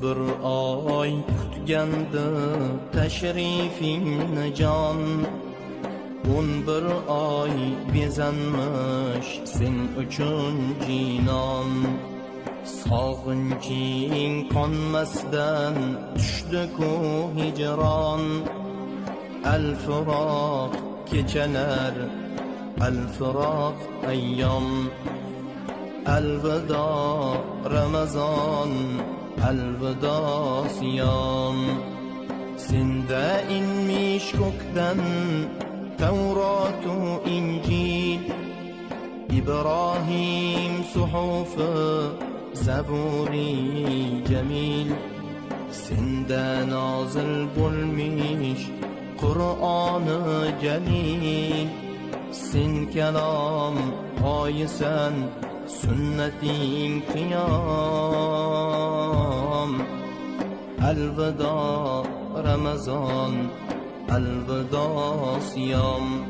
bir oy kutgandi tashrifingni jon, 11 oy bezanmish sen uchun jinon. Sog'inching qonmasdan tushdi-ku hijron, al-firoq kechalar, al-firoq ayyom. Alvido Ramazon, alvido siyom. Senda inmish ko'kdan Tavrotu Injil, İbrahim suhufi Zaburi Jamil. Senda nozil bo'lmish Qur'oni Jalil, sen kalom oyisan, sunnating qiyom. Alvido Ramazon, alvido siyom.